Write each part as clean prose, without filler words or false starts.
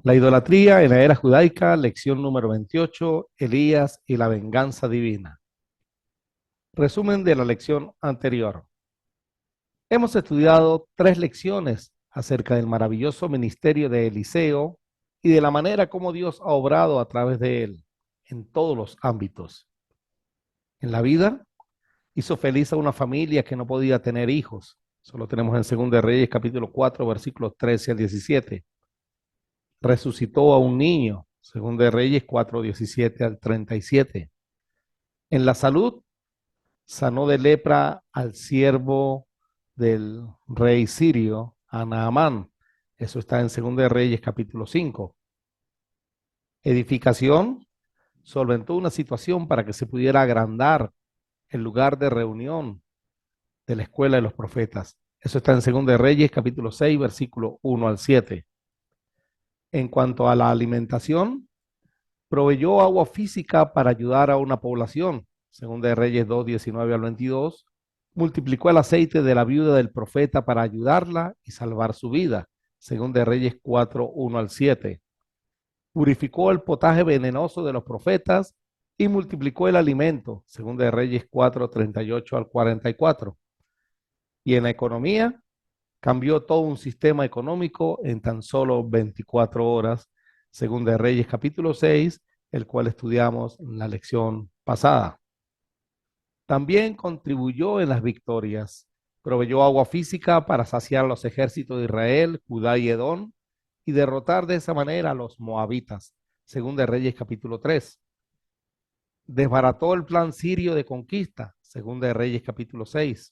La idolatría en la era judaica, lección número 28, Elías y la venganza divina. Resumen de la lección anterior. Hemos estudiado 3 lecciones acerca del maravilloso ministerio de Eliseo y de la manera como Dios ha obrado a través de él en todos los ámbitos. En la vida, hizo feliz a una familia que no podía tener hijos. Solo tenemos en 2 de Reyes capítulo 4, versículos 13 al 17. Resucitó a un niño, 2 de Reyes 4, 17 al 37. En la salud, sanó de lepra al siervo del rey sirio, a Naamán. Eso está en 2 de Reyes capítulo 5. Edificación, solventó una situación para que se pudiera agrandar el lugar de reunión de la escuela de los profetas. Eso está en 2 de Reyes capítulo 6, versículo 1 al 7. En cuanto a la alimentación, proveyó agua física para ayudar a una población, 2 de Reyes 2, 19 al 22, multiplicó el aceite de la viuda del profeta para ayudarla y salvar su vida, 2 de Reyes 4, 1 al 7, purificó el potaje venenoso de los profetas y multiplicó el alimento, 2 de Reyes 4, 38 al 44, y en la economía, cambió todo un sistema económico en tan solo 24 horas, 2 de Reyes capítulo 6, el cual estudiamos en la lección pasada. También contribuyó en las victorias. Proveyó agua física para saciar los ejércitos de Israel, Judá y Edom y derrotar de esa manera a los moabitas, 2 de Reyes capítulo 3. Desbarató el plan sirio de conquista, 2 de Reyes capítulo 6.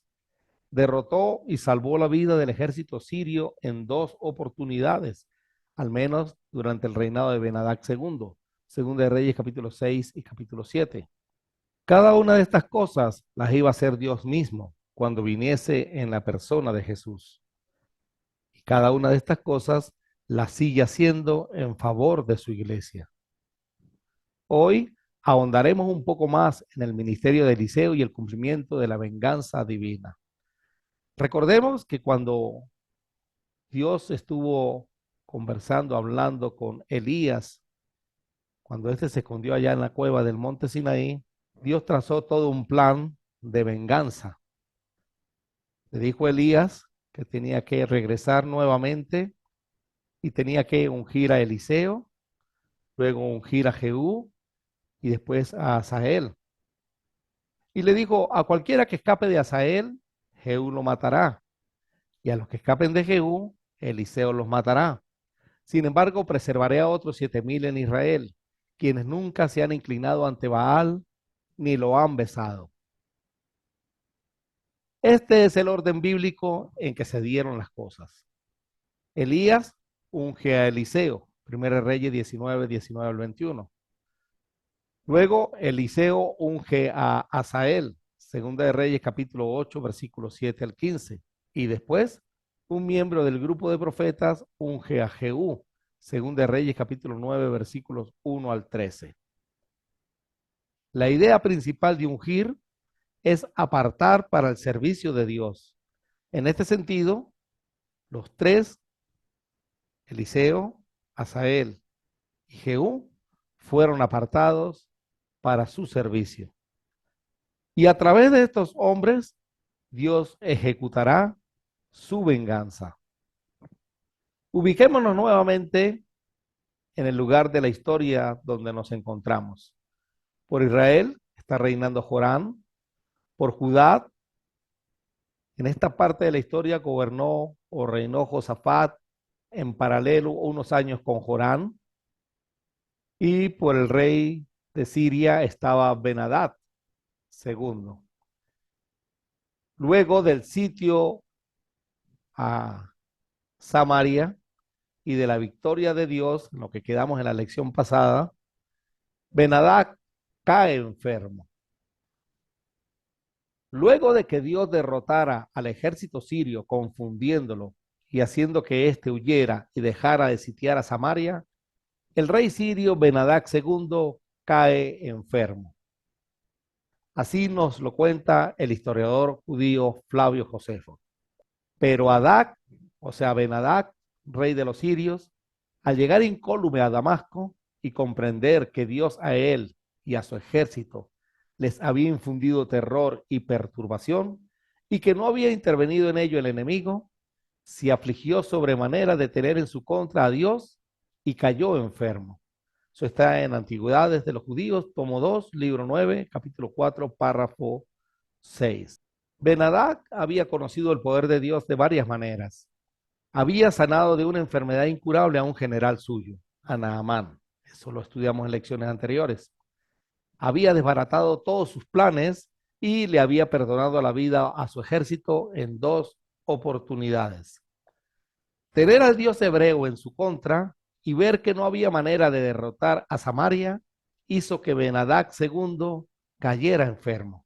Derrotó y salvó la vida del ejército sirio en 2 oportunidades, al menos durante el reinado de Ben-Hadad II, 2 de Reyes capítulo 6 y capítulo 7. Cada una de estas cosas las iba a hacer Dios mismo cuando viniese en la persona de Jesús. Y cada una de estas cosas las sigue haciendo en favor de su iglesia. Hoy ahondaremos un poco más en el ministerio de Eliseo y el cumplimiento de la venganza divina. Recordemos que cuando Dios estuvo conversando, hablando con Elías, cuando éste se escondió allá en la cueva del monte Sinaí, Dios trazó todo un plan de venganza. Le dijo a Elías que tenía que regresar nuevamente y tenía que ungir a Eliseo, luego ungir a Jehú y después a Asael. Y le dijo, a cualquiera que escape de Asael, Jehú lo matará. Y a los que escapen de Jehú, Eliseo los matará. Sin embargo, preservaré a otros 7,000 en Israel, quienes nunca se han inclinado ante Baal ni lo han besado. Este es el orden bíblico en que se dieron las cosas. Elías unge a Eliseo, 1 Reyes 19, 19 al 21. Luego Eliseo unge a Asael, 2 de Reyes capítulo 8, versículos 7 al 15. Y después, un miembro del grupo de profetas unge a Jehú, 2 de Reyes capítulo 9, versículos 1 al 13. La idea principal de ungir es apartar para el servicio de Dios. En este sentido, los 3, Eliseo, Asael y Jehú, fueron apartados para su servicio. Y a través de estos hombres, Dios ejecutará su venganza. Ubiquémonos nuevamente en el lugar de la historia donde nos encontramos. Por Israel está reinando Joram. Por Judá, en esta parte de la historia gobernó o reinó Josafat en paralelo unos años con Joram. Y por el rey de Siria estaba Ben-Hadad II. Luego del sitio a Samaria y de la victoria de Dios, en lo que quedamos en la lección pasada, Ben-Hadad cae enfermo. Luego de que Dios derrotara al ejército sirio, confundiéndolo y haciendo que éste huyera y dejara de sitiar a Samaria, el rey sirio Ben-Hadad II cae enfermo. Así nos lo cuenta el historiador judío Flavio Josefo. Pero Hadad, o sea Ben-Hadad, rey de los sirios, Al llegar incólume a Damasco y comprender que Dios a él y a su ejército les había infundido terror y perturbación, y que no había intervenido en ello el enemigo, se afligió sobremanera de tener en su contra a Dios y cayó enfermo. Eso está en Antigüedades de los Judíos, tomo 2, libro 9, capítulo 4, párrafo 6. Ben-Hadad había conocido el poder de Dios de varias maneras. Había sanado de una enfermedad incurable a un general suyo, a Naamán. Eso lo estudiamos en lecciones anteriores. Había desbaratado todos sus planes y le había perdonado la vida a su ejército en 2 oportunidades. Tener al Dios hebreo en su contra y ver que no había manera de derrotar a Samaria hizo que Ben-Hadad II cayera enfermo.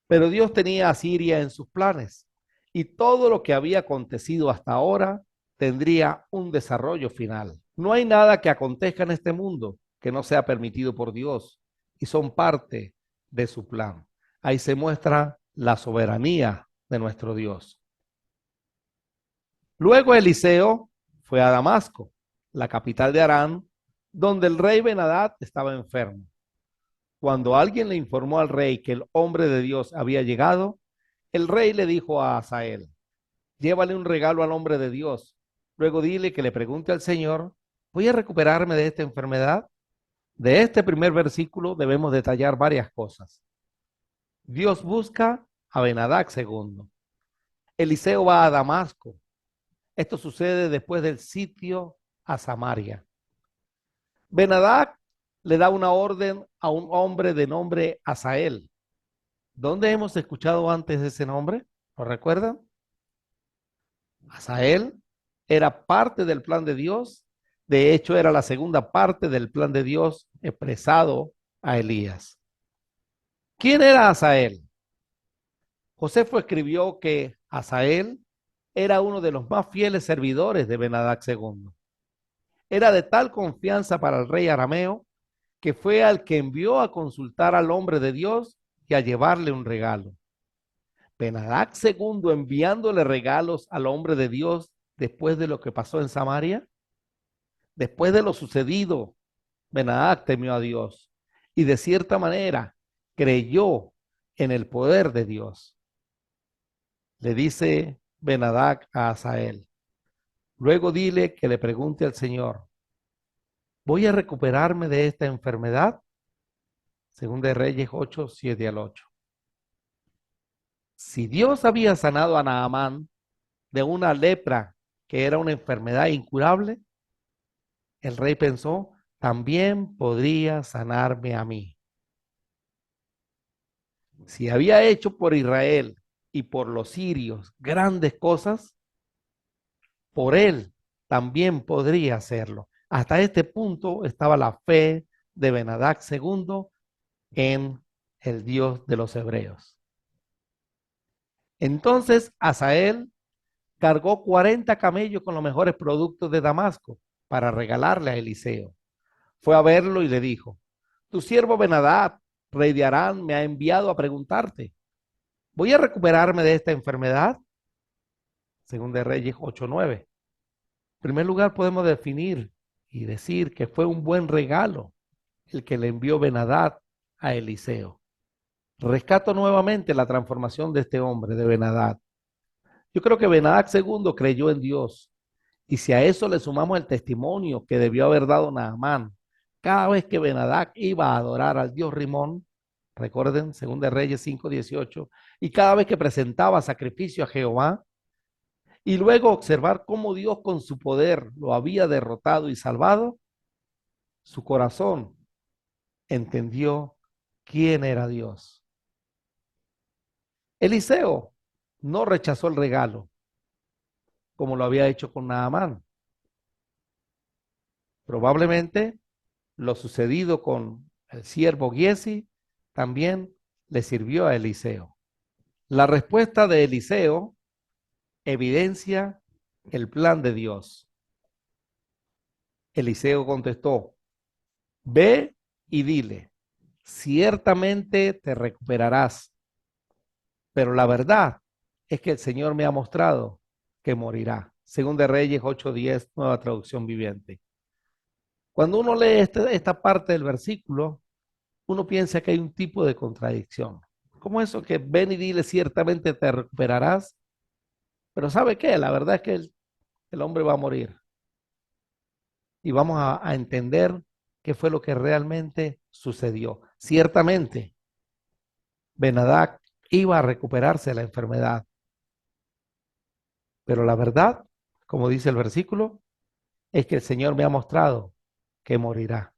Pero Dios tenía a Siria en sus planes y todo lo que había acontecido hasta ahora tendría un desarrollo final. No hay nada que acontezca en este mundo que no sea permitido por Dios y son parte de su plan. Ahí se muestra la soberanía de nuestro Dios. Luego Eliseo fue a Damasco, la capital de Aram, donde el rey Ben-Hadad estaba enfermo. Cuando alguien le informó al rey que el hombre de Dios había llegado, el rey le dijo a Hazael: llévale un regalo al hombre de Dios. Luego dile que le pregunte al Señor: ¿voy a recuperarme de esta enfermedad? De este primer versículo debemos detallar varias cosas. Dios busca a Ben-Hadad II. Eliseo va a Damasco. Esto sucede después del sitio a Samaria. Ben-Hadad le da una orden a un hombre de nombre Hazael. ¿Dónde hemos escuchado antes ese nombre? ¿Lo recuerdan? Hazael era parte del plan de Dios. De hecho, era la segunda parte del plan de Dios expresado a Elías. ¿Quién era Hazael? Josefo escribió que Hazael era uno de los más fieles servidores de Ben-Hadad II. Era de tal confianza para el rey arameo que fue al que envió a consultar al hombre de Dios y a llevarle un regalo. Ben-Hadad II enviándole regalos al hombre de Dios después de lo que pasó en Samaria. Después de lo sucedido, Ben-Hadad temió a Dios y de cierta manera creyó en el poder de Dios. Le dice Ben-Hadad a Hazael: luego dile que le pregunte al Señor: ¿voy a recuperarme de esta enfermedad? Según de Reyes 8, 7 al 8. Si Dios había sanado a Naamán de una lepra que era una enfermedad incurable, el rey pensó: también podría sanarme a mí. Si había hecho por Israel y por los sirios grandes cosas, por él también podría hacerlo. Hasta este punto estaba la fe de Ben-Hadad II en el Dios de los hebreos. Entonces Hazael cargó 40 camellos con los mejores productos de Damasco para regalarle a Eliseo. Fue a verlo y le dijo: tu siervo Ben-Hadad, rey de Aram, me ha enviado a preguntarte: ¿voy a recuperarme de esta enfermedad? Según de Reyes 8:9. En primer lugar, podemos definir y decir que fue un buen regalo el que le envió Ben-Hadad a Eliseo. Rescato nuevamente la transformación de este hombre, de Ben-Hadad. Yo creo que Ben-Hadad II creyó en Dios. Y si a eso le sumamos el testimonio que debió haber dado Naamán, cada vez que Ben-Hadad iba a adorar al dios Rimón, recuerden, según de Reyes 5:18, y cada vez que presentaba sacrificio a Jehová, y luego observar cómo Dios con su poder lo había derrotado y salvado, su corazón entendió quién era Dios. Eliseo no rechazó el regalo como lo había hecho con Naamán. Probablemente lo sucedido con el siervo Giesi también le sirvió a Eliseo. La respuesta de Eliseo evidencia el plan de Dios. Eliseo contestó: ve y dile, ciertamente te recuperarás, pero la verdad es que el Señor me ha mostrado que morirá. Según de Reyes 8:10, nueva traducción viviente. Cuando uno lee esta parte del versículo, uno piensa que hay un tipo de contradicción. Como eso que ven y dile, ciertamente te recuperarás, pero ¿sabe qué? La verdad es que el hombre va a morir y vamos a entender qué fue lo que realmente sucedió. Ciertamente, Ben-Hadad iba a recuperarse de la enfermedad, pero la verdad, como dice el versículo, es que el Señor me ha mostrado que morirá.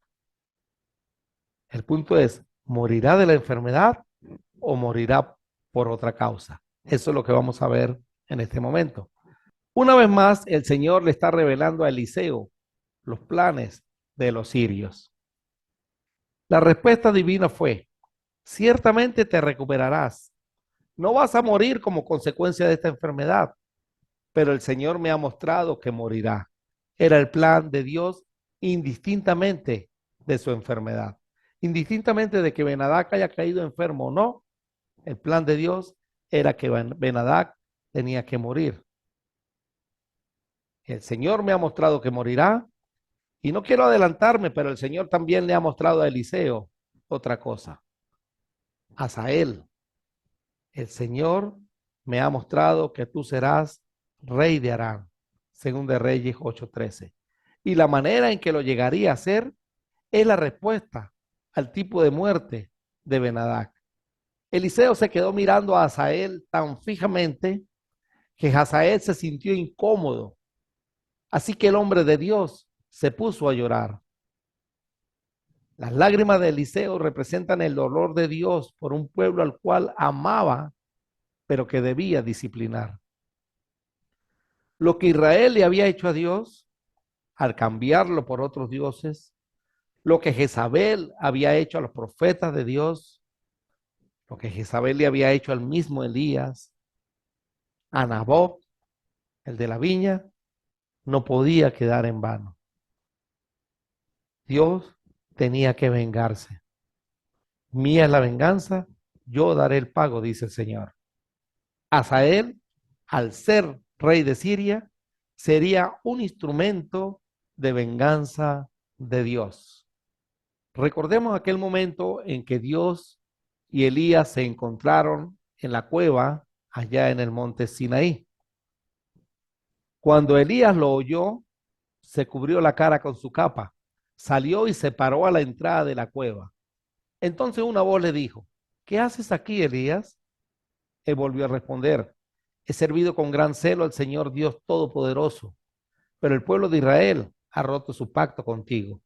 El punto es, ¿morirá de la enfermedad o morirá por otra causa? Eso es lo que vamos a ver en este momento. Una vez más, el Señor le está revelando a Eliseo los planes de los sirios. La respuesta divina fue, ciertamente te recuperarás. No vas a morir como consecuencia de esta enfermedad, pero el Señor me ha mostrado que morirá. Era el plan de Dios indistintamente de su enfermedad. Indistintamente de que Ben-Hadad haya caído enfermo o no, el plan de Dios era que Ben-Hadad tenía que morir. El Señor me ha mostrado que morirá y no quiero adelantarme, pero el Señor también le ha mostrado a Eliseo otra cosa. Hazael, el Señor me ha mostrado que tú serás rey de Aram, según de Reyes 8:13. Y la manera en que lo llegaría a ser es la respuesta al tipo de muerte de Ben-Hadad. Eliseo se quedó mirando a Hazael tan fijamente que Hazael se sintió incómodo. Así que el hombre de Dios se puso a llorar. Las lágrimas de Eliseo representan el dolor de Dios por un pueblo al cual amaba, pero que debía disciplinar. Lo que Israel le había hecho a Dios al cambiarlo por otros dioses, lo que Jezabel había hecho a los profetas de Dios, lo que Jezabel le había hecho al mismo Elías, a Nabot, el de la viña, no podía quedar en vano. Dios tenía que vengarse. Mía es la venganza, yo daré el pago, dice el Señor. Hazael, al ser rey de Siria, sería un instrumento de venganza de Dios. Recordemos aquel momento en que Dios y Elías se encontraron en la cueva allá en el monte Sinaí. Cuando Elías lo oyó, se cubrió la cara con su capa, salió y se paró a la entrada de la cueva. Entonces una voz le dijo, ¿qué haces aquí, Elías? Él volvió a responder, he servido con gran celo al Señor Dios Todopoderoso, pero el pueblo de Israel ha roto su pacto contigo,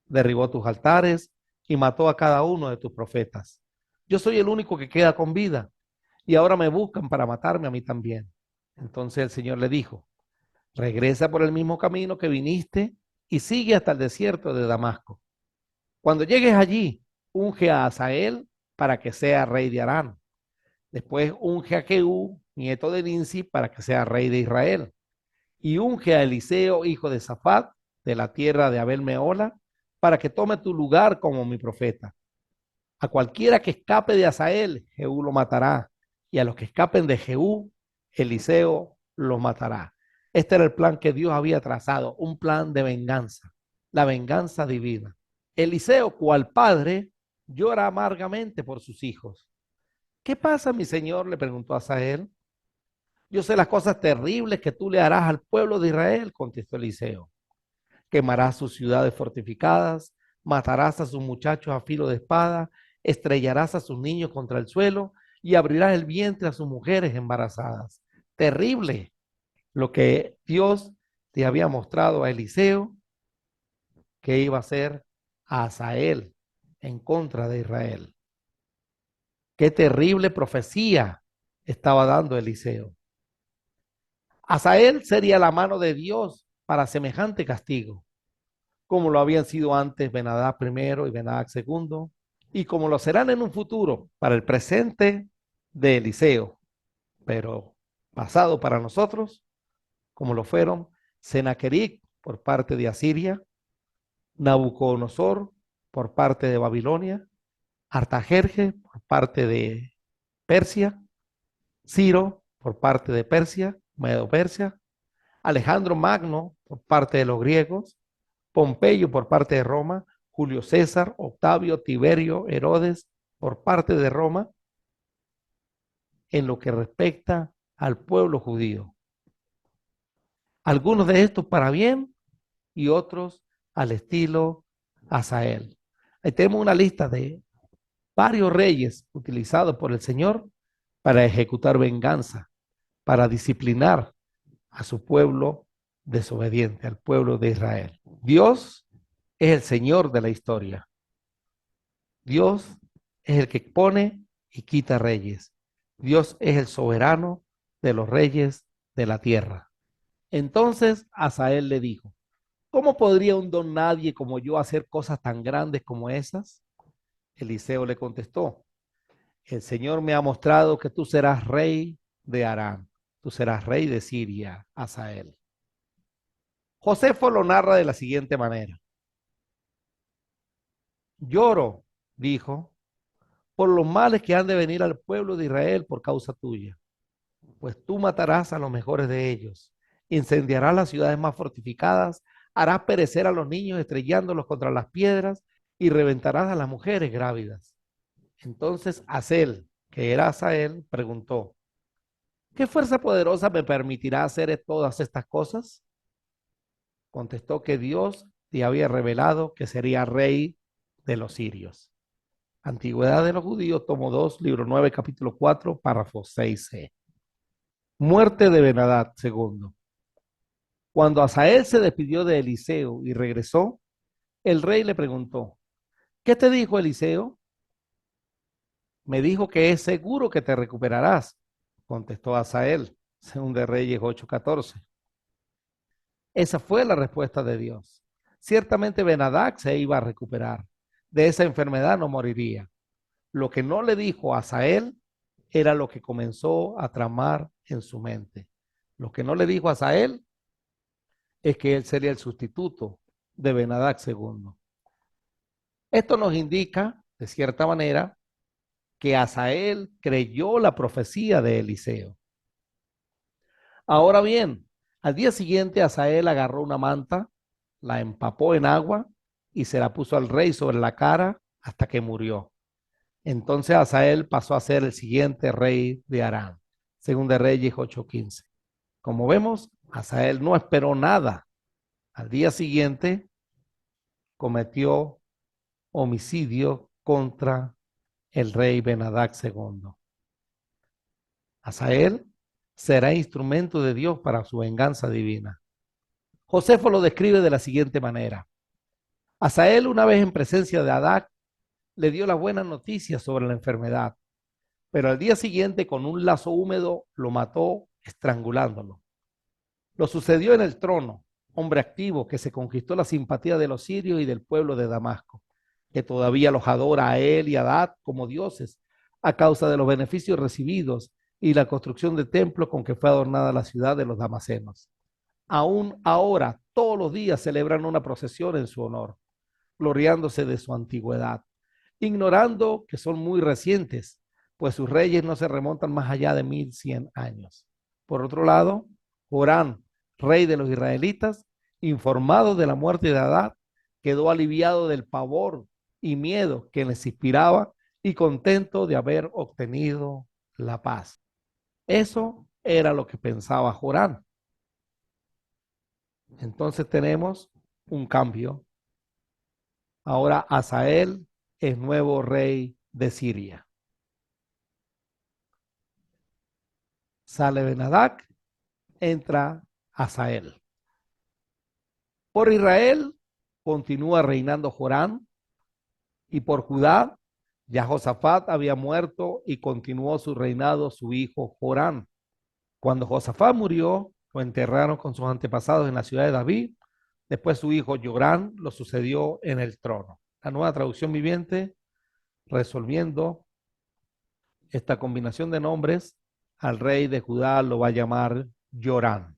derribó tus altares y mató a cada uno de tus profetas. Yo soy el único que queda con vida y ahora me buscan para matarme a mí también. Entonces el Señor le dijo, regresa por el mismo camino que viniste y sigue hasta el desierto de Damasco. Cuando llegues allí, unge a Hazael para que sea rey de Aram. Después unge a Jehú, nieto de Ninsi, para que sea rey de Israel. Y unge a Eliseo, hijo de Safat, de la tierra de Abel Meola, para que tome tu lugar como mi profeta. A cualquiera que escape de Hazael, Jehú lo matará. Y a los que escapen de Jehú, Eliseo los matará. Este era el plan que Dios había trazado, un plan de venganza, la venganza divina. Eliseo, cual padre, llora amargamente por sus hijos. ¿Qué pasa, mi señor? Le preguntó a Asael. Yo sé las cosas terribles que tú le harás al pueblo de Israel, contestó Eliseo. Quemarás sus ciudades fortificadas, matarás a sus muchachos a filo de espada, estrellarás a sus niños contra el suelo y abrirás el vientre a sus mujeres embarazadas. Terrible lo que Dios te había mostrado a Eliseo que iba a hacer a Asael en contra de Israel. Qué terrible profecía estaba dando Eliseo. Asael sería la mano de Dios para semejante castigo, como lo habían sido antes Ben-Hadad primero y Ben-Hadad segundo, y como lo serán en un futuro para el presente de Eliseo, pero pasado para nosotros, como lo fueron Senaquerib por parte de Asiria, Nabucodonosor por parte de Babilonia, Artajerjes por parte de Persia, Ciro por parte de Persia, Medo Persia, Alejandro Magno por parte de los griegos, Pompeyo por parte de Roma, Julio César, Octavio, Tiberio, Herodes por parte de Roma, en lo que respecta al pueblo judío. Algunos de estos para bien y otros al estilo Asael. Ahí tenemos una lista de varios reyes utilizados por el Señor para ejecutar venganza, para disciplinar a su pueblo desobediente, al pueblo de Israel. Dios es el Señor de la historia. Dios es el que pone y quita reyes. Dios es el soberano de los reyes de la tierra. Entonces Asael le dijo, ¿cómo podría un don nadie como yo hacer cosas tan grandes como esas? Eliseo le contestó, el Señor me ha mostrado que tú serás rey de Aram, tú serás rey de Siria, Asael. Josefo lo narra de la siguiente manera. Lloro, dijo, por los males que han de venir al pueblo de Israel por causa tuya, pues tú matarás a los mejores de ellos, incendiarás las ciudades más fortificadas, harás perecer a los niños estrellándolos contra las piedras y reventarás a las mujeres grávidas. Entonces Asel, que era Asael, preguntó, ¿qué fuerza poderosa me permitirá hacer todas estas cosas? Contestó que Dios te había revelado que sería rey de los sirios. Antigüedad de los Judíos, tomo 2, libro 9, capítulo 4, párrafo 6c. Muerte de Ben-Hadad II. Cuando Asael se despidió de Eliseo y regresó, el rey le preguntó, ¿qué te dijo Eliseo? Me dijo que es seguro que te recuperarás, contestó Asael, según de Reyes 8:14. Esa fue la respuesta de Dios. Ciertamente Ben-Hadad se iba a recuperar. De esa enfermedad no moriría. Lo que no le dijo a Asael era lo que comenzó a tramar en su mente. Lo que no le dijo a Asael es que él sería el sustituto de Ben-Hadad II. Esto nos indica, de cierta manera, que Asael creyó la profecía de Eliseo. Ahora bien, al día siguiente Asael agarró una manta, la empapó en agua y se la puso al rey sobre la cara hasta que murió. Entonces Asael pasó a ser el siguiente rey de Aram, según de Reyes 8:15. Como vemos, Asael no esperó nada. Al día siguiente cometió homicidio contra el rey Ben-Hadad II. Asael será instrumento de Dios para su venganza divina. Josefo lo describe de la siguiente manera. Asael, una vez en presencia de Hadad, le dio la buena noticia sobre la enfermedad, pero al día siguiente con un lazo húmedo lo mató estrangulándolo. Lo sucedió en el trono, hombre activo que se conquistó la simpatía de los sirios y del pueblo de Damasco, que todavía los adora a él y a Hadad como dioses, a causa de los beneficios recibidos y la construcción de templos con que fue adornada la ciudad de los damasenos. Aún ahora, todos los días celebran una procesión en su honor, gloriándose de su antigüedad, ignorando que son muy recientes, pues sus reyes no se remontan más allá de 1100 años. Por otro lado, Joram, rey de los israelitas, informado de la muerte de Hadad, quedó aliviado del pavor y miedo que les inspiraba y contento de haber obtenido la paz. Eso era lo que pensaba Joram. Entonces tenemos un cambio. Ahora Asael es nuevo rey de Siria. Sale Ben-Hadad, entra Asael. Por Israel continúa reinando Joram y por Judá ya Josafat había muerto y continuó su reinado su hijo Joram. Cuando Josafat murió, lo enterraron con sus antepasados en la ciudad de David. Después su hijo Joram lo sucedió en el trono. La Nueva Traducción Viviente, resolviendo esta combinación de nombres, al rey de Judá lo va a llamar Joram.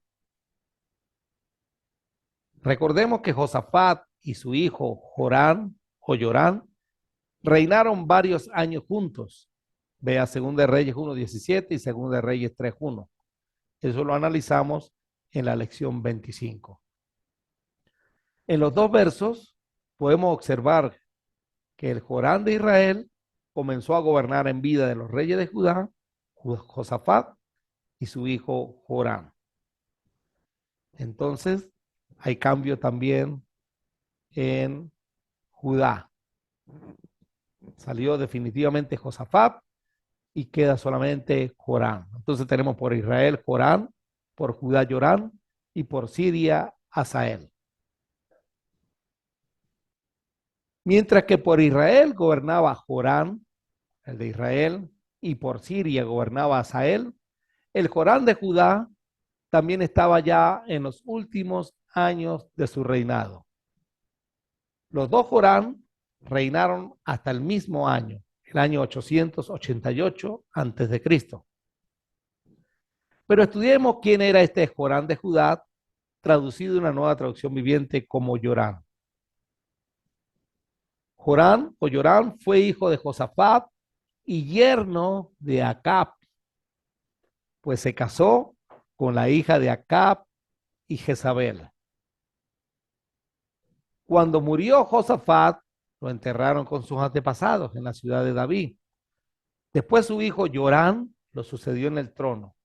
Recordemos que Josafat y su hijo Joram o Joram reinaron varios años juntos. Vea 2 de Reyes 1:17 y 2 de Reyes 3:1. Eso lo analizamos en la lección 25. En los dos versos podemos observar que el Jorán de Israel comenzó a gobernar en vida de los reyes de Judá, Josafat y su hijo Jorán. Entonces, hay cambio también en Judá. Salió definitivamente Josafat y queda solamente Jorán. Entonces tenemos por Israel Jorán, por Judá Yorán y por Siria Hazael. Mientras que por Israel gobernaba Jorán, el de Israel, y por Siria gobernaba Hazael, el Jorán de Judá también estaba ya en los últimos años de su reinado. Los dos Jorán reinaron hasta el mismo año, el año 888 a.C. Pero estudiemos quién era este Jorán de Judá, traducido en una nueva traducción viviente como Yorán. Jorán o Yorán fue hijo de Josafat y yerno de Acab, pues se casó con la hija de Acab y Jezabel. Cuando murió Josafat, lo enterraron con sus antepasados en la ciudad de David. Después su hijo Yorán lo sucedió en el trono.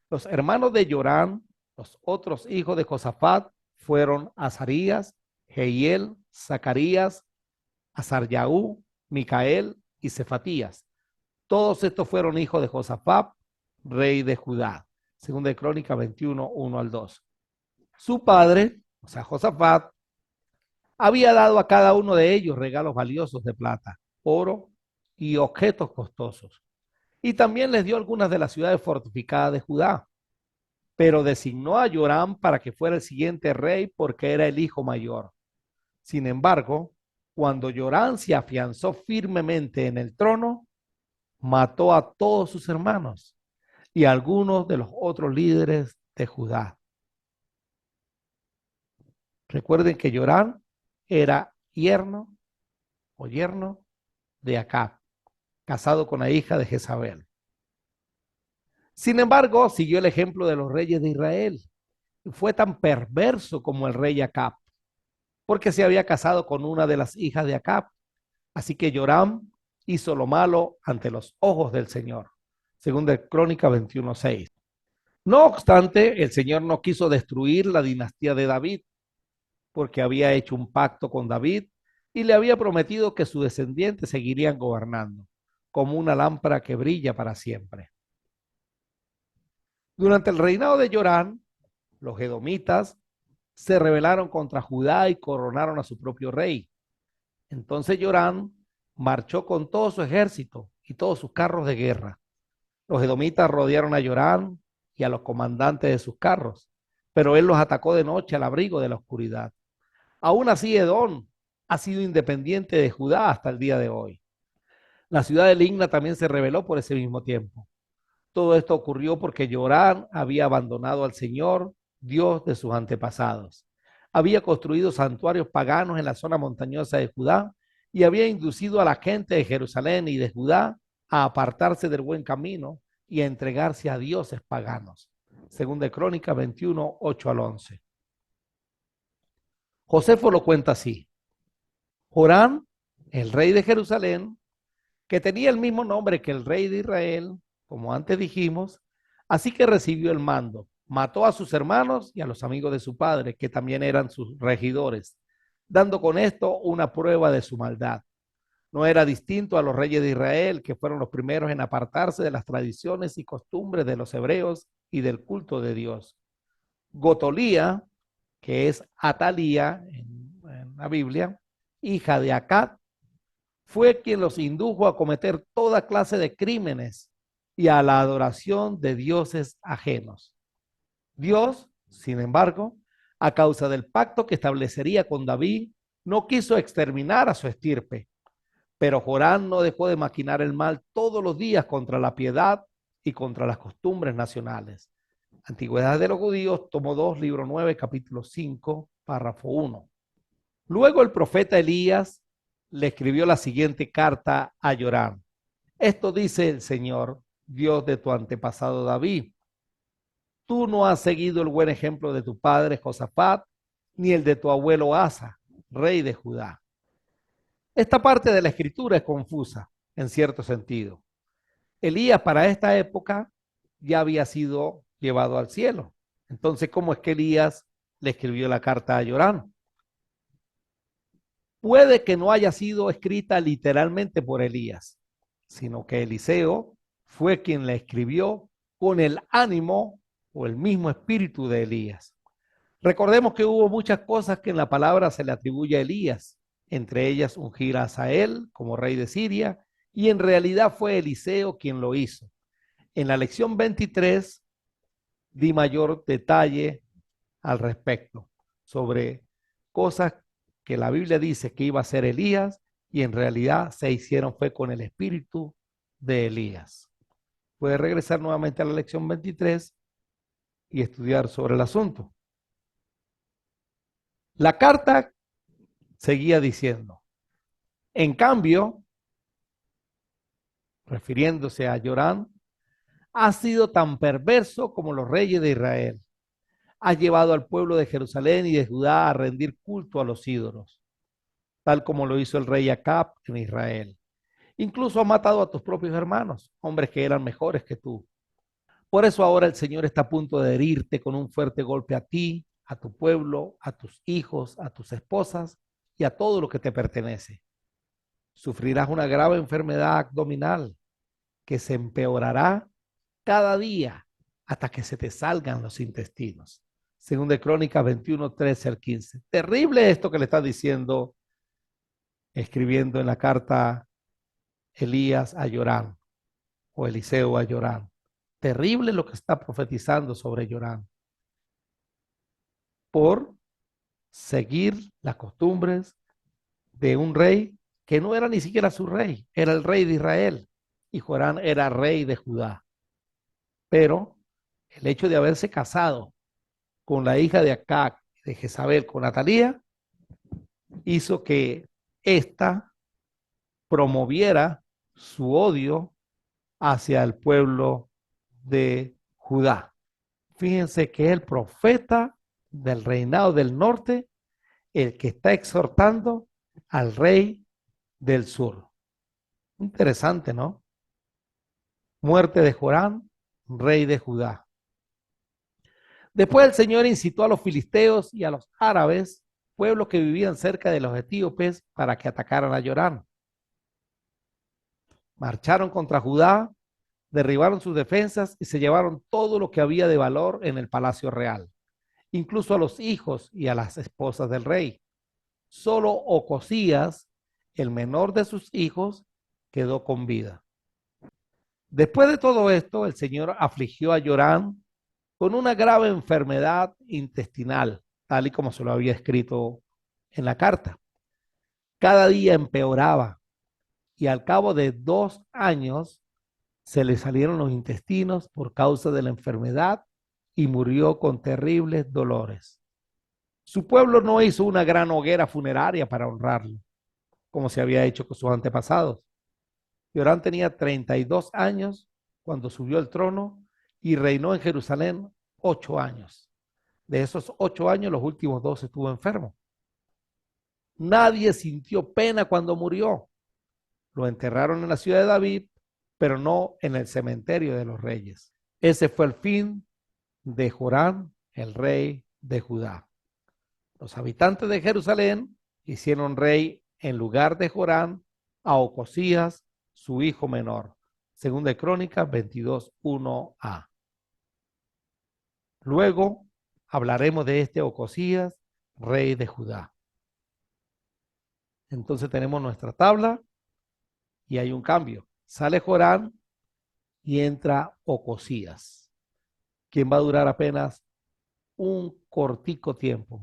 Los hermanos de Yorán, los otros hijos de Josafat, fueron Azarías, Jehiel, Zacarías, Azaryaú, Micael y Cefatías. Todos estos fueron hijos de Josafat, rey de Judá. Segunda de Crónicas 21, 1 al 2. Su padre, o sea, Josafat, había dado a cada uno de ellos regalos valiosos de plata, oro y objetos costosos. Y también les dio algunas de las ciudades fortificadas de Judá. Pero designó a Joram para que fuera el siguiente rey porque era el hijo mayor. Sin embargo, cuando Joram se afianzó firmemente en el trono, mató a todos sus hermanos y a algunos de los otros líderes de Judá. Recuerden que Joram era yerno de Acab, casado con la hija de Jezabel. Sin embargo, siguió el ejemplo de los reyes de Israel y fue tan perverso como el rey Acab, porque se había casado con una de las hijas de Acab. Así que Joram hizo lo malo ante los ojos del Señor. Segunda Crónica 21:6. No obstante, el Señor no quiso destruir la dinastía de David, porque había hecho un pacto con David y le había prometido que sus descendientes seguirían gobernando, como una lámpara que brilla para siempre. Durante el reinado de Joram, los edomitas se rebelaron contra Judá y coronaron a su propio rey. Entonces Joram marchó con todo su ejército y todos sus carros de guerra. Los edomitas rodearon a Joram y a los comandantes de sus carros, pero él los atacó de noche al abrigo de la oscuridad. Aún así, Edom ha sido independiente de Judá hasta el día de hoy. La ciudad de Libna también se rebeló por ese mismo tiempo. Todo esto ocurrió porque Joram había abandonado al Señor, Dios de sus antepasados. Había construido santuarios paganos en la zona montañosa de Judá y había inducido a la gente de Jerusalén y de Judá a apartarse del buen camino y a entregarse a dioses paganos. Segunda de Crónicas 21, 8 al 11. Josefo lo cuenta así. Joram, el rey de Jerusalén, que tenía el mismo nombre que el rey de Israel, como antes dijimos, así que recibió el mando, mató a sus hermanos y a los amigos de su padre, que también eran sus regidores, dando con esto una prueba de su maldad. No era distinto a los reyes de Israel, que fueron los primeros en apartarse de las tradiciones y costumbres de los hebreos y del culto de Dios. Gotolía, que es Atalía en la Biblia, hija de Acab, fue quien los indujo a cometer toda clase de crímenes y a la adoración de dioses ajenos. Dios, sin embargo, a causa del pacto que establecería con David, no quiso exterminar a su estirpe, pero Joram no dejó de maquinar el mal todos los días contra la piedad y contra las costumbres nacionales. Antigüedades de los Judíos, tomo 2, libro 9, capítulo 5, párrafo 1. Luego el profeta Elías le escribió la siguiente carta a Joram. Esto dice el Señor, Dios de tu antepasado David. Tú no has seguido el buen ejemplo de tu padre Josafat, ni el de tu abuelo Asa, rey de Judá. Esta parte de la escritura es confusa, en cierto sentido. Elías para esta época ya había sido llevado al cielo. Entonces, ¿cómo es que Elías le escribió la carta a Joram? Puede que no haya sido escrita literalmente por Elías, sino que Eliseo fue quien la escribió con el ánimo o el mismo espíritu de Elías. Recordemos que hubo muchas cosas que en la palabra se le atribuye a Elías, entre ellas ungir a Asael como rey de Siria, y en realidad fue Eliseo quien lo hizo. En la lección 23 di mayor detalle al respecto sobre cosas que la Biblia dice que iba a ser Elías y en realidad se hicieron fue con el espíritu de Elías. Puede regresar nuevamente a la lección 23 y estudiar sobre el asunto. La carta seguía diciendo, en cambio, refiriéndose a Joram, ha sido tan perverso como los reyes de Israel. Ha llevado al pueblo de Jerusalén y de Judá a rendir culto a los ídolos, tal como lo hizo el rey Acab en Israel. Incluso ha matado a tus propios hermanos, hombres que eran mejores que tú. Por eso ahora el Señor está a punto de herirte con un fuerte golpe a ti, a tu pueblo, a tus hijos, a tus esposas y a todo lo que te pertenece. Sufrirás una grave enfermedad abdominal que se empeorará cada día hasta que se te salgan los intestinos. Según de Crónicas 21, 13 al 15. Terrible esto que le está diciendo, escribiendo en la carta Elías a Joram o Eliseo a Joram. Terrible lo que está profetizando sobre Joram por seguir las costumbres de un rey que no era ni siquiera su rey, era el rey de Israel y Joram era rey de Judá. Pero el hecho de haberse casado con la hija de Acab, de Jezabel, con Atalía, hizo que ésta promoviera su odio hacia el pueblo de Judá. Fíjense que es el profeta del reinado del norte el que está exhortando al rey del sur. Interesante, ¿no? Muerte de Joram, rey de Judá. Después el Señor incitó a los filisteos y a los árabes, pueblos que vivían cerca de los etíopes, para que atacaran a Joram. Marcharon contra Judá, derribaron sus defensas y se llevaron todo lo que había de valor en el palacio real, incluso a los hijos y a las esposas del rey. Solo Ocosías, el menor de sus hijos, quedó con vida. Después de todo esto, el Señor afligió a Joram con una grave enfermedad intestinal, tal y como se lo había escrito en la carta. Cada día empeoraba y al cabo de 2 años se le salieron los intestinos por causa de la enfermedad y murió con terribles dolores. Su pueblo no hizo una gran hoguera funeraria para honrarlo, como se había hecho con sus antepasados. Joram tenía 32 años cuando subió al trono y reinó en Jerusalén 8 años. De esos 8 años, los últimos 2 estuvo enfermo. Nadie sintió pena cuando murió. Lo enterraron en la ciudad de David, pero no en el cementerio de los reyes. Ese fue el fin de Joram, el rey de Judá. Los habitantes de Jerusalén hicieron rey en lugar de Joram a Ocosías, su hijo menor. Según de Crónicas 22, 1a. Luego hablaremos de este Ocosías, rey de Judá. Entonces tenemos nuestra tabla y hay un cambio. Sale Joram y entra Ocosías, quien va a durar apenas un cortico tiempo.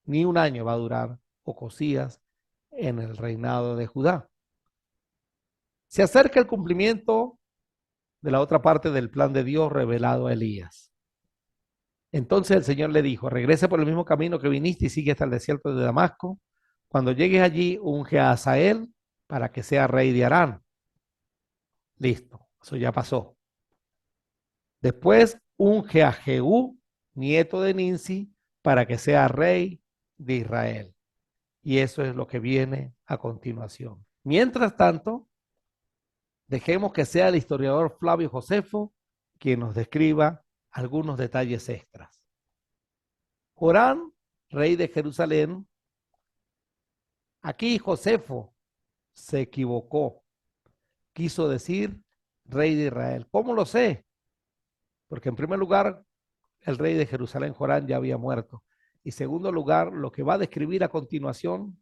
Ni un año va a durar Ocosías en el reinado de Judá. Se acerca el cumplimiento de la otra parte del plan de Dios revelado a Elías. Entonces el Señor le dijo, regrese por el mismo camino que viniste y sigue hasta el desierto de Damasco. Cuando llegues allí, unge a Hazael para que sea rey de Aram. Listo, eso ya pasó. Después unge a Jehú, nieto de Ninsi, para que sea rey de Israel. Y eso es lo que viene a continuación. Mientras tanto, dejemos que sea el historiador Flavio Josefo quien nos describa algunos detalles extras. Joram, rey de Jerusalén, aquí Josefo se equivocó, quiso decir rey de Israel. ¿Cómo lo sé? Porque en primer lugar, el rey de Jerusalén, Joram, ya había muerto. Y en segundo lugar, lo que va a describir a continuación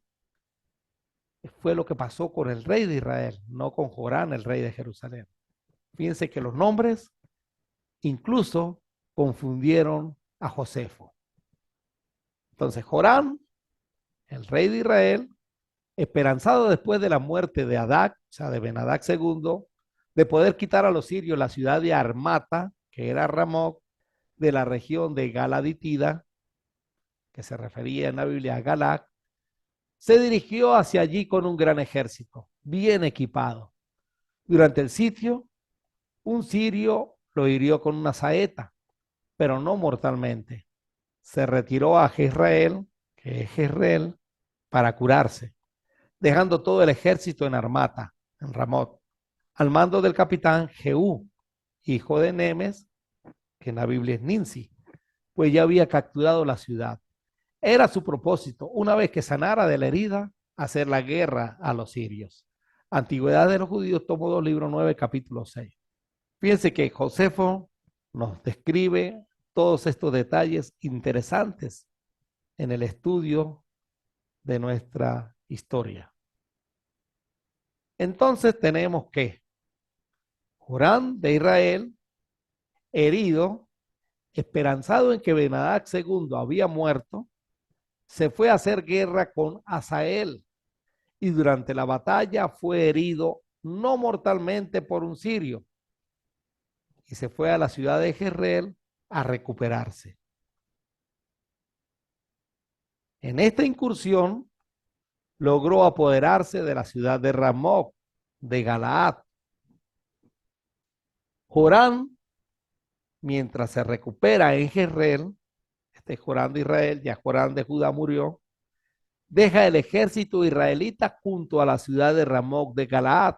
fue lo que pasó con el rey de Israel, no con Joram, el rey de Jerusalén. Fíjense que los nombres incluso confundieron a Josefo. Entonces, Joram, el rey de Israel, esperanzado después de la muerte de Adac, o sea, de Ben-Hadad II, de poder quitar a los sirios la ciudad de Armata, que era Ramoc, de la región de Galaditida, que se refería en la Biblia a Galac, se dirigió hacia allí con un gran ejército, bien equipado. Durante el sitio, un sirio lo hirió con una saeta, pero no mortalmente. Se retiró a Jezreel, que es Jezreel, para curarse, dejando todo el ejército en Armata, en Ramot, al mando del capitán Jehú, hijo de Nemes, que en la Biblia es Ninsi, pues ya había capturado la ciudad. Era su propósito, una vez que sanara de la herida, hacer la guerra a los sirios. Antigüedad de los Judíos, tomo 2, libro 9, capítulo 6. Fíjense que Josefo nos describe todos estos detalles interesantes en el estudio de nuestra historia. Entonces tenemos que Joram de Israel, herido, esperanzado en que Ben-Hadad II había muerto, se fue a hacer guerra con Hazael y durante la batalla fue herido no mortalmente por un sirio y se fue a la ciudad de Jezreel a recuperarse. En esta incursión logró apoderarse de la ciudad de Ramoc, de Galaad. Joram, mientras se recupera en Jezreel, este Joram de Israel, ya Joram de Judá murió, deja el ejército israelita junto a la ciudad de Ramoc de Galaad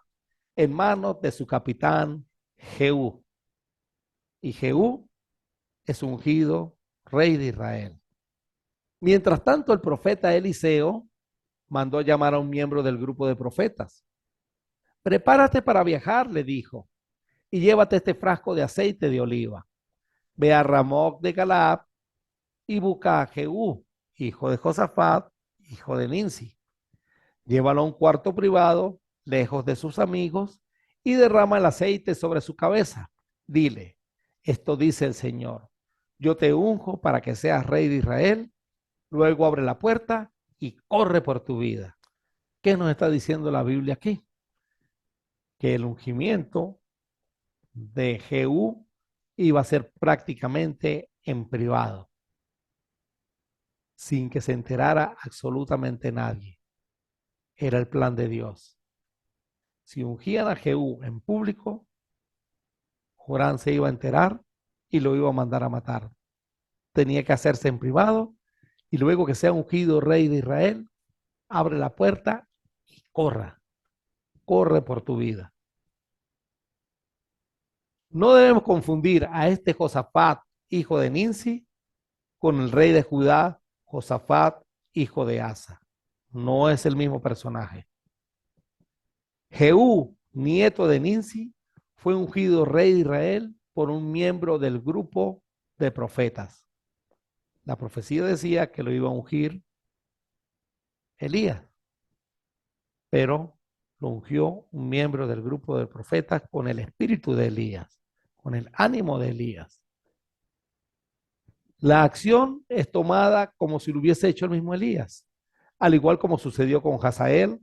en manos de su capitán Jehú. Y Jehú es ungido rey de Israel. Mientras tanto, el profeta Eliseo mandó llamar a un miembro del grupo de profetas. Prepárate para viajar, le dijo, y llévate este frasco de aceite de oliva. Ve a Ramoc de Galaad y busca a Jehú, hijo de Josafat, hijo de Ninsi. Llévalo a un cuarto privado, lejos de sus amigos, y derrama el aceite sobre su cabeza. Dile, esto dice el Señor, yo te unjo para que seas rey de Israel. Luego abre la puerta y corre por tu vida. ¿Qué nos está diciendo la Biblia aquí? Que el ungimiento de Jehú iba a ser prácticamente en privado, sin que se enterara absolutamente nadie. Era el plan de Dios. Si ungían a Jehú en público, Joram se iba a enterar y lo iba a mandar a matar. Tenía que hacerse en privado y luego que sea ungido rey de Israel, abre la puerta y corre por tu vida. No debemos confundir a este Josafat, hijo de Ninsi, con el rey de Judá, Josafat, hijo de Asa. No es el mismo personaje. Jehú, nieto de Ninsi, fue ungido rey de Israel por un miembro del grupo de profetas. La profecía decía que lo iba a ungir Elías, pero lo ungió un miembro del grupo de profetas con el espíritu de Elías, con el ánimo de Elías. La acción es tomada como si lo hubiese hecho el mismo Elías, al igual como sucedió con Hazael,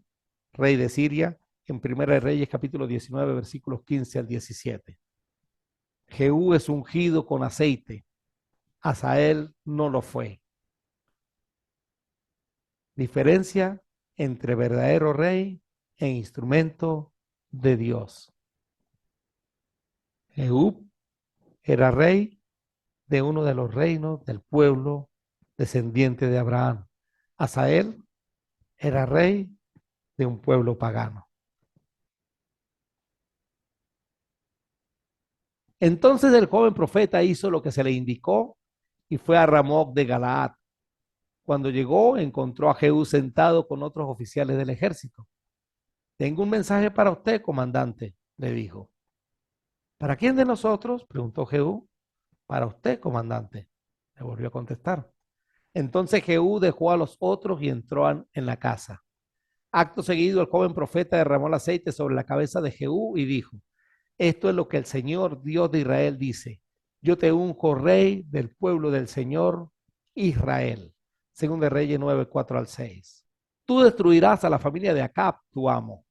rey de Siria, en Primera de Reyes capítulo 19, versículos 15 al 17. Jehú es ungido con aceite, Hazael no lo fue. Diferencia entre verdadero rey e instrumento de Dios. Jehú era rey de uno de los reinos del pueblo descendiente de Abraham. Asael era rey de un pueblo pagano. Entonces el joven profeta hizo lo que se le indicó y fue a Ramot de Galaad. Cuando llegó, encontró a Jehú sentado con otros oficiales del ejército. Tengo un mensaje para usted, comandante, le dijo. ¿Para quién de nosotros? Preguntó Jehú. Para usted, comandante, le volvió a contestar. Entonces Jehú dejó a los otros y entró en la casa. Acto seguido, el joven profeta derramó el aceite sobre la cabeza de Jehú y dijo, esto es lo que el Señor, Dios de Israel, dice. Yo te unjo rey del pueblo del Señor Israel. Según de Reyes 9, 4 al 6. Tú destruirás a la familia de Acab, tu amo.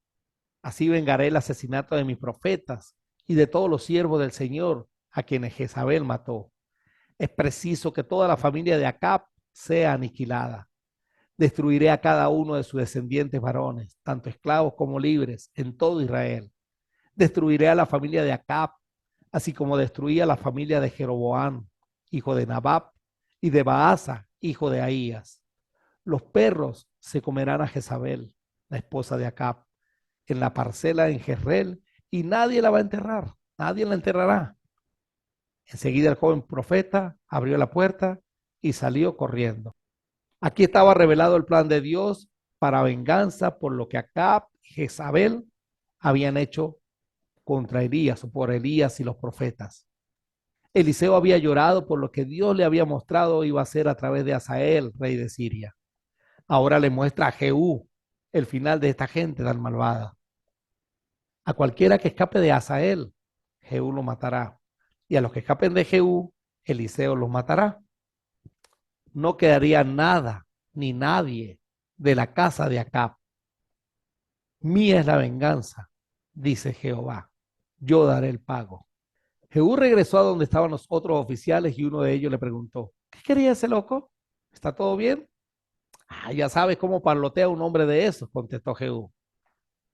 Así vengaré el asesinato de mis profetas y de todos los siervos del Señor a quienes Jezabel mató. Es preciso que toda la familia de Acab sea aniquilada. Destruiré a cada uno de sus descendientes varones, tanto esclavos como libres, en todo Israel. Destruiré a la familia de Acab, así como destruí a la familia de Jeroboam, hijo de Nabab, y de Baasa, hijo de Ahías. Los perros se comerán a Jezabel, la esposa de Acab, en la parcela en Jezreel, y nadie la va a enterrar, nadie la enterrará. Enseguida el joven profeta abrió la puerta y salió corriendo. Aquí estaba revelado el plan de Dios para venganza por lo que Acab y Jezabel habían hecho contra Elías o por Elías y los profetas. Eliseo había llorado por lo que Dios le había mostrado iba a hacer a través de Hazael, rey de Siria. Ahora le muestra a Jehú el final de esta gente tan malvada. A cualquiera que escape de Hazael, Jehú lo matará. Y a los que escapen de Jehú, Eliseo los matará. No quedaría nada ni nadie de la casa de Acab. Mía es la venganza, dice Jehová. Yo daré el pago. Jehú regresó a donde estaban los otros oficiales y uno de ellos le preguntó, ¿qué quería ese loco? ¿Está todo bien? Ah, ya sabes cómo parlotea un hombre de esos, contestó Jehú.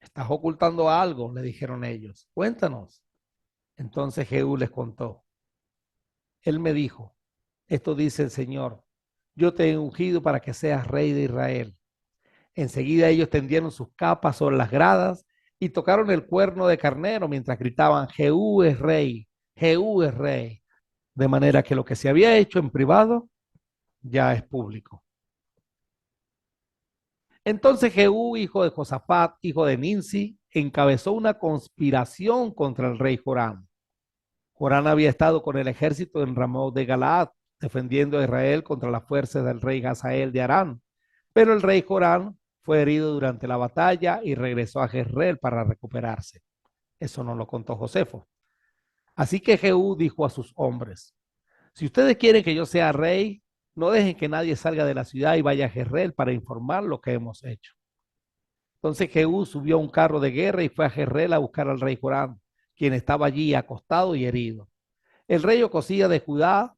Estás ocultando algo, le dijeron ellos. Cuéntanos. Entonces Jehú les contó. Él me dijo, esto dice el Señor, yo te he ungido para que seas rey de Israel. Enseguida ellos tendieron sus capas sobre las gradas y tocaron el cuerno de carnero mientras gritaban, Jehú es rey, Jehú es rey. De manera que lo que se había hecho en privado ya es público. Entonces Jehú, hijo de Josafat, hijo de Ninsi, encabezó una conspiración contra el rey Joram. Joram había estado con el ejército en Ramón de Galaad, defendiendo a Israel contra las fuerzas del rey Hazael de Aram. Pero el rey Joram fue herido durante la batalla y regresó a Jezreel para recuperarse. Eso no lo contó Josefo. Así que Jehú dijo a sus hombres, si ustedes quieren que yo sea rey, no dejen que nadie salga de la ciudad y vaya a Jezreel para informar lo que hemos hecho. Entonces Jehú subió a un carro de guerra y fue a Jezreel a buscar al rey Joram, quien estaba allí acostado y herido. El rey Ocosías de Judá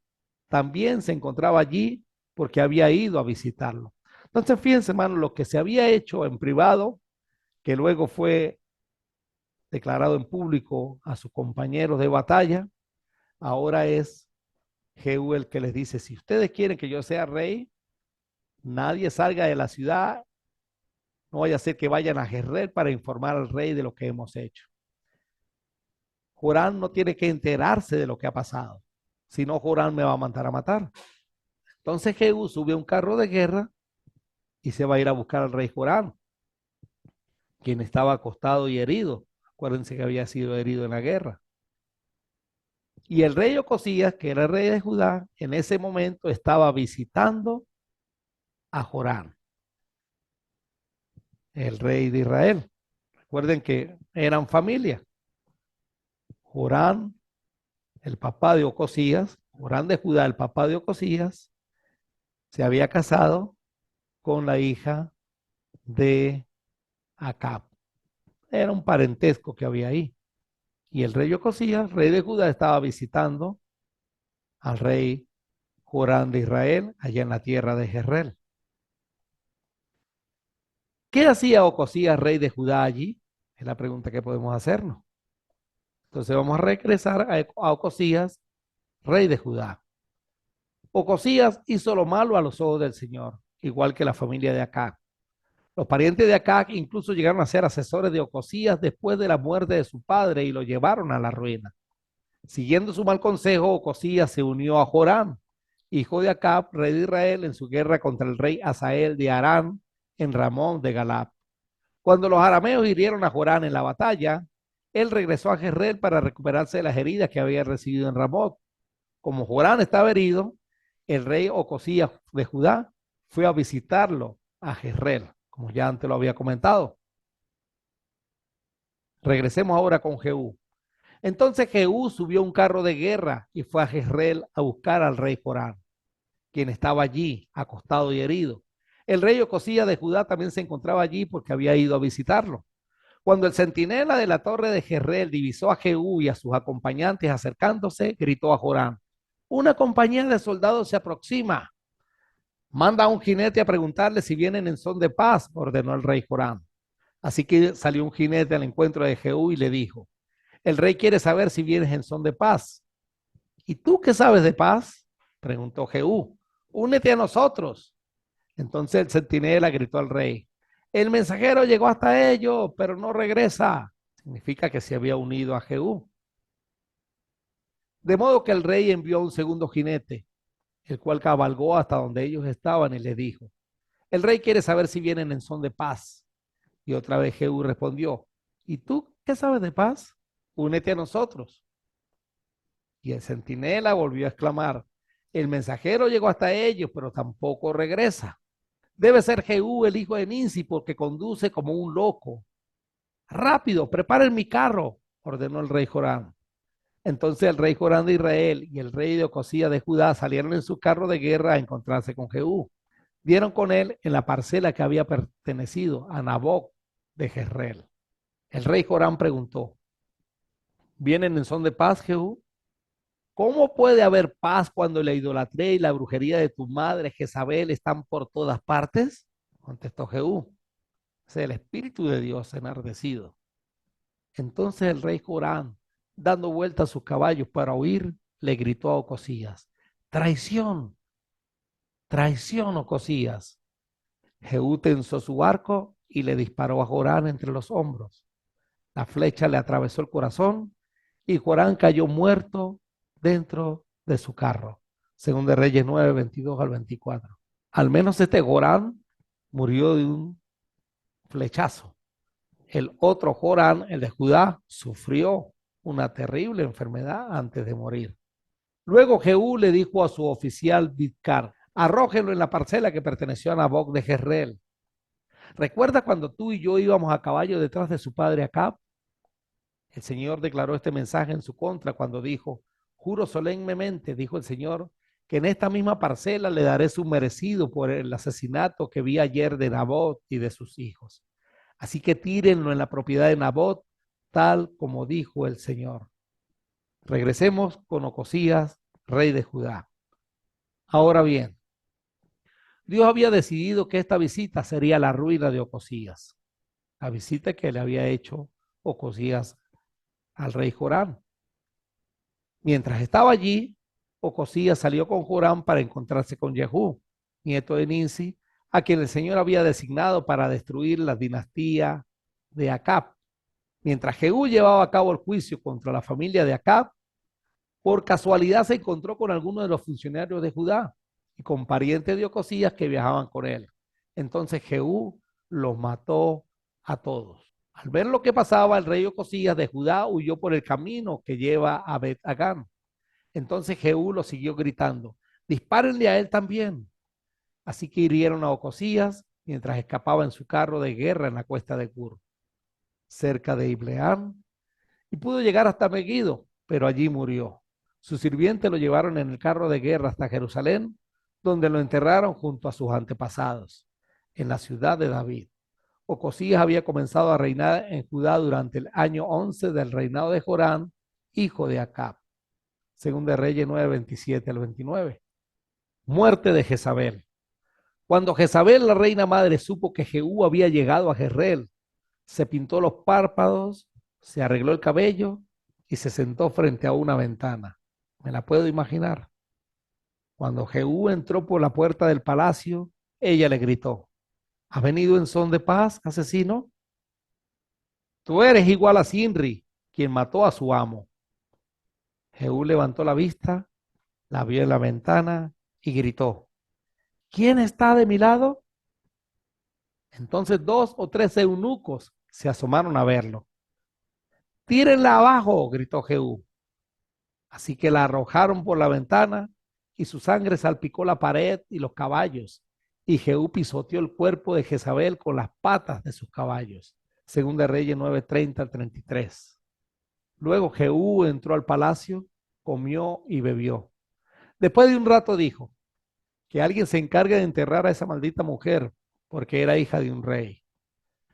también se encontraba allí porque había ido a visitarlo. Entonces, fíjense, hermano, lo que se había hecho en privado, que luego fue declarado en público a sus compañeros de batalla, ahora es Jehú el que les dice, si ustedes quieren que yo sea rey, nadie salga de la ciudad, no vaya a ser que vayan a Jezreel para informar al rey de lo que hemos hecho. Joram no tiene que enterarse de lo que ha pasado, si no Joram me va a mandar a matar. Entonces Jehú sube a un carro de guerra y se va a ir a buscar al rey Joram, quien estaba acostado y herido. Acuérdense que había sido herido en la guerra. Y el rey Ocosías, que era el rey de Judá, en ese momento estaba visitando a Joram, el rey de Israel. Recuerden que eran familia. Joram, el papá de Ocosías, Joram de Judá, el papá de Ocosías, se había casado con la hija de Acab. Era un parentesco que había ahí. Y el rey Ocosías, rey de Judá, estaba visitando al rey Joram de Israel allá en la tierra de Jezreel. ¿Qué hacía Ocosías, rey de Judá allí? Es la pregunta que podemos hacernos. Entonces vamos a regresar a Ocosías, rey de Judá. Ocosías hizo lo malo a los ojos del Señor, igual que la familia de Acab. Los parientes de Acab incluso llegaron a ser asesores de Ocosías después de la muerte de su padre y lo llevaron a la ruina. Siguiendo su mal consejo, Ocosías se unió a Joram, hijo de Acab, rey de Israel, en su guerra contra el rey Hazael de Aram en Ramón de Galad. Cuando los arameos hirieron a Joram en la batalla, él regresó a Jezreel para recuperarse de las heridas que había recibido en Ramot. Como Joram estaba herido, el rey Ocosías de Judá fue a visitarlo a Jezreel, como ya antes lo había comentado. Regresemos ahora con Jehú. Entonces Jehú subió un carro de guerra y fue a Jezreel a buscar al rey Joram, quien estaba allí, acostado y herido. El rey Ocosías de Judá también se encontraba allí porque había ido a visitarlo. Cuando el centinela de la torre de Jezreel divisó a Jehú y a sus acompañantes acercándose, gritó a Joram: una compañía de soldados se aproxima. Manda a un jinete a preguntarle si vienen en son de paz, ordenó el rey Joram. Así que salió un jinete al encuentro de Jehú y le dijo: el rey quiere saber si vienes en son de paz. ¿Y tú qué sabes de paz? Preguntó Jehú. Únete a nosotros. Entonces el centinela gritó al rey: el mensajero llegó hasta ellos, pero no regresa. Significa que se había unido a Jehú. De modo que el rey envió a un segundo jinete, el cual cabalgó hasta donde ellos estaban y les dijo: el rey quiere saber si vienen en son de paz. Y otra vez Jehú respondió: ¿y tú qué sabes de paz? Únete a nosotros. Y el centinela volvió a exclamar: el mensajero llegó hasta ellos, pero tampoco regresa. Debe ser Jehú, el hijo de Ninsi, porque conduce como un loco. Rápido, preparen mi carro, ordenó el rey Joram. Entonces el rey Joram de Israel y el rey de Ocosías de Judá salieron en su carro de guerra a encontrarse con Jehú. Dieron con él en la parcela que había pertenecido a Naboc de Jezreel. El rey Joram preguntó: ¿vienen en son de paz, Jehú? ¿Cómo puede haber paz cuando la idolatría y la brujería de tu madre Jezabel están por todas partes? Contestó Jehú: es el Espíritu de Dios enardecido. Entonces el rey Joram, dando vuelta a sus caballos para huir, le gritó a Ocosías: traición, traición, Ocosías. Jehú tensó su arco y le disparó a Joram entre los hombros. La flecha le atravesó el corazón y Joram cayó muerto dentro de su carro. Según de Reyes 9, 22 al 24. Al menos este Joram murió de un flechazo. El otro Joram, el de Judá, sufrió una terrible enfermedad antes de morir. Luego Jehú le dijo a su oficial Bidkar: arrójenlo en la parcela que perteneció a Naboc de Jezreel. ¿Recuerda cuando tú y yo íbamos a caballo detrás de su padre Acab? El Señor declaró este mensaje en su contra cuando dijo: juro solemnemente, dijo el Señor, que en esta misma parcela le daré su merecido por el asesinato que vi ayer de Nabot y de sus hijos. Así que tírenlo en la propiedad de Nabot, tal como dijo el Señor. Regresemos con Ocosías, rey de Judá. Ahora bien, Dios había decidido que esta visita sería la ruina de Ocosías, la visita que le había hecho Ocosías al rey Joram. Mientras estaba allí, Ocosías salió con Joram para encontrarse con Jehú, nieto de Ninsi, a quien el Señor había designado para destruir la dinastía de Acab. Mientras Jehú llevaba a cabo el juicio contra la familia de Acab, por casualidad se encontró con algunos de los funcionarios de Judá y con parientes de Ocosías que viajaban con él. Entonces Jehú los mató a todos. Al ver lo que pasaba, el rey Ocosías de Judá huyó por el camino que lleva a Bet-Agán. Entonces Jehú lo siguió gritando: dispárenle a él también. Así que hirieron a Ocosías mientras escapaba en su carro de guerra en la cuesta de Gur, cerca de Ibleam, y pudo llegar hasta Megiddo, pero allí murió. Sus sirvientes lo llevaron en el carro de guerra hasta Jerusalén, donde lo enterraron junto a sus antepasados, en la ciudad de David. Ocosías había comenzado a reinar en Judá durante el año 11 del reinado de Joram, hijo de Acab. Según de Reyes 9, 27 al 29. Muerte de Jezabel. Cuando Jezabel, la reina madre, supo que Jehú había llegado a Jezreel, se pintó los párpados, se arregló el cabello y se sentó frente a una ventana. Me la puedo imaginar. Cuando Jehú entró por la puerta del palacio, ella le gritó: ¿has venido en son de paz, asesino? Tú eres igual a Sinri, quien mató a su amo. Jehú levantó la vista, la vio en la ventana y gritó: ¿quién está de mi lado? Entonces 2 o 3 eunucos se asomaron a verlo. Tírenla abajo, gritó Jehú. Así que la arrojaron por la ventana y su sangre salpicó la pared y los caballos. Y Jehú pisoteó el cuerpo de Jezabel con las patas de sus caballos. Segunda de Reyes 9:30 al 33. Luego Jehú entró al palacio, comió y bebió. Después de un rato dijo: que alguien se encargue de enterrar a esa maldita mujer, porque era hija de un rey.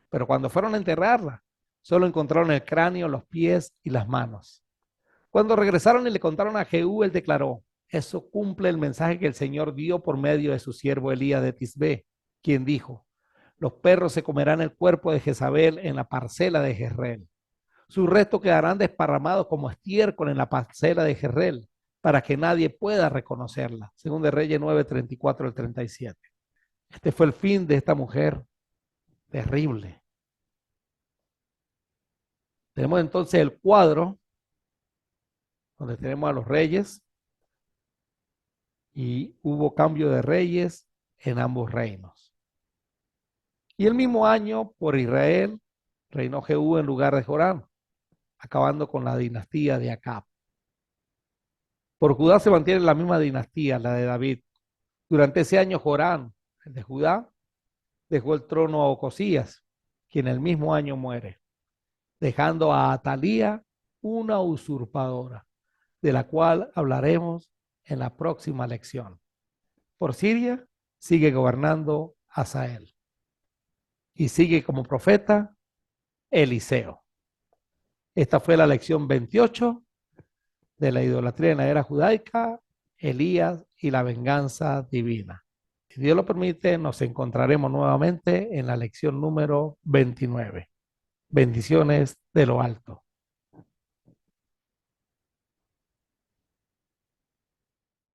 Pero cuando fueron a enterrarla, solo encontraron el cráneo, los pies y las manos. Cuando regresaron y le contaron a Jehú, él declaró: eso cumple el mensaje que el Señor dio por medio de su siervo Elías de Tisbé, quien dijo: los perros se comerán el cuerpo de Jezabel en la parcela de Jezreel. Sus restos quedarán desparramados como estiércol en la parcela de Jezreel, para que nadie pueda reconocerla. Según de Reyes 9:34 al 37. Este fue el fin de esta mujer terrible. Tenemos entonces el cuadro donde tenemos a los reyes y hubo cambio de reyes en ambos reinos. Y el mismo año por Israel reinó Jehú en lugar de Joram, acabando con la dinastía de Acab. Por Judá se mantiene la misma dinastía, la de David. Durante ese año Joram, el de Judá, dejó el trono a Ocosías, quien el mismo año muere, dejando a Atalía, una usurpadora, de la cual hablaremos en la próxima lección. Por Siria sigue gobernando Hazael y sigue como profeta Eliseo. Esta fue la lección 28 de la idolatría en la era judaica, Elías y la venganza divina. Si Dios lo permite, nos encontraremos nuevamente en la lección número 29. Bendiciones de lo alto.